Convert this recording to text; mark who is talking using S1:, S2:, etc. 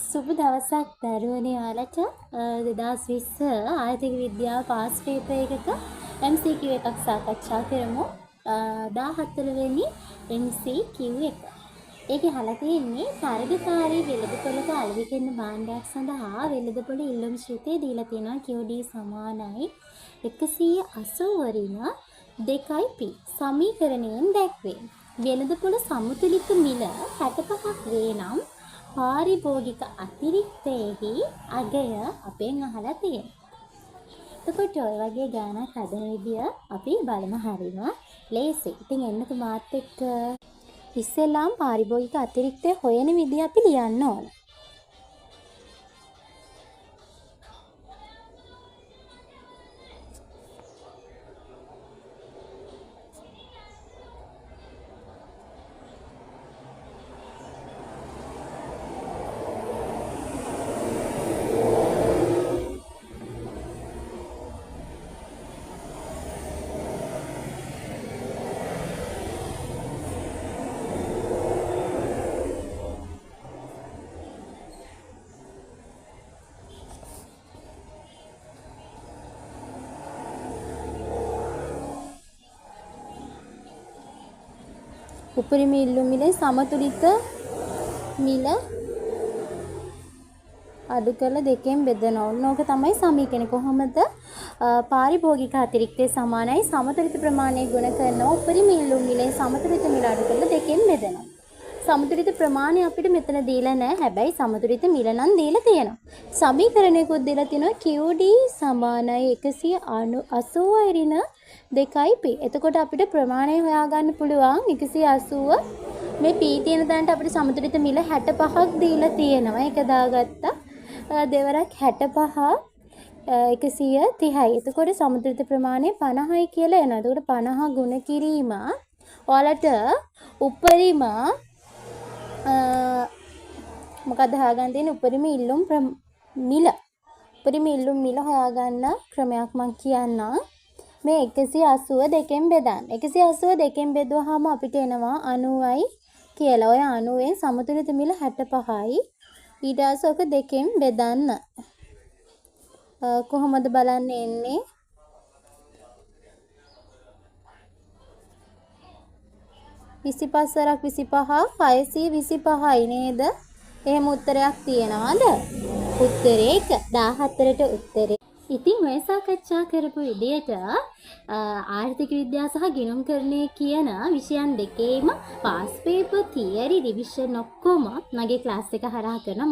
S1: සුබ දවසක් දරුවනේ ඔයාලට 2020 ආර්ථික විද්‍යාව පාස් පේපර් එකක MCQ එකක් සාකච්ඡා කරමු. 14 වෙනි MCQ එක. ඒකේ අහලා තියෙන්නේ තරගකාරී වෙළඳපොළක අලෙවි කරන භාණ්ඩයක් සඳහා වෙළඳපොළ ඉල්ලුම් ශ්‍රිතය දීලා තියෙනවා QD සමානයි 180 ඍණ 2p සමීකරණයෙන් දැක්වේ. වෙළඳපොළ සමතුලිත මිල 65ක් වේ නම් පාරිභෝගික අතිරික්තයෙහි අගය අපෙන් අහලා තියෙනවා. එතකොට ඔය වගේ ගානක් හදන විදිය අපි බලමු හරියම ලේසි. ඉතින් එන්නක මාත් එක්ක ඉස්සෙල්ලාම පාරිභෝගික අතිරික්තය හොයන විදිය අපි ලියන්න ඕන. උපරිම ඉල්ලුම් මිලේ සමතුලිත මිල අඩු කරලා දෙකෙන් බෙදනවා. ඕක තමයි සමීකරණය. කොහොමද පාරිභෝගික අතිරික්තය සමානයි සමතුලිත ප්‍රමාණය ගුණ කරනවා උපරිම ඉල්ලුම් මිලේ සමතුලිත මිල අඩු කරලා දෙකෙන් බෙදනවා. සමතුලිත ප්‍රමාණය අපිට මෙතන දීලා නැහැ. හැබැයි සමතුලිත මිල නම් දීලා තියෙනවා. සමීකරණයකුත් දීලා තිනවා QD සමානයි 180 ඍණ 2p. එතකොට අපිට ප්‍රමාණය හොයාගන්න පුළුවන් 180 මේ p තියෙන තැනට අපිට සමතුලිත මිල 65ක් දීලා තියෙනවා. ඒක දාගත්තා. දෙවරක් 65 130යි. එතකොට සමතුලිත ප්‍රමාණය 50යි කියලා එනවා. එතකොට 50 ගුණ කිරීම ඔයාලට උපරිම මොකද හොයාගන්න තියෙන්නේ උපරිම ඉල්ලුම් මිල. උපරිම ඉල්ලුම් මිල හොයාගන්න ක්‍රමයක් මම කියන්නම්. මේ 180 දෙකෙන් බෙදන්න. 180 දෙකෙන් බෙදුවාම අපිට එනවා 90යි කියලා. ඔය 90ෙන් සමතුලිත මිල 65යි. ඊට පස්සේ ඔක දෙකෙන් බෙදන්න. කොහොමද බලන්න එන්නේ? විසිපස්සරක් 25 625යි නේද? එහෙම උත්තරයක් තියනවාද? උත්තරේ 14ට උත්තරේ. ඉතින් ඔය සාකච්ඡා කරපු විදියට ආර්ථික විද්‍යාව සහ ගිණුම්කරණය කියන විෂයන් දෙකේම පාස් පේපර් තියරි රිවිෂන් ඔක්කොම මගේ ක්ලාස් එක හරහා කරනවා.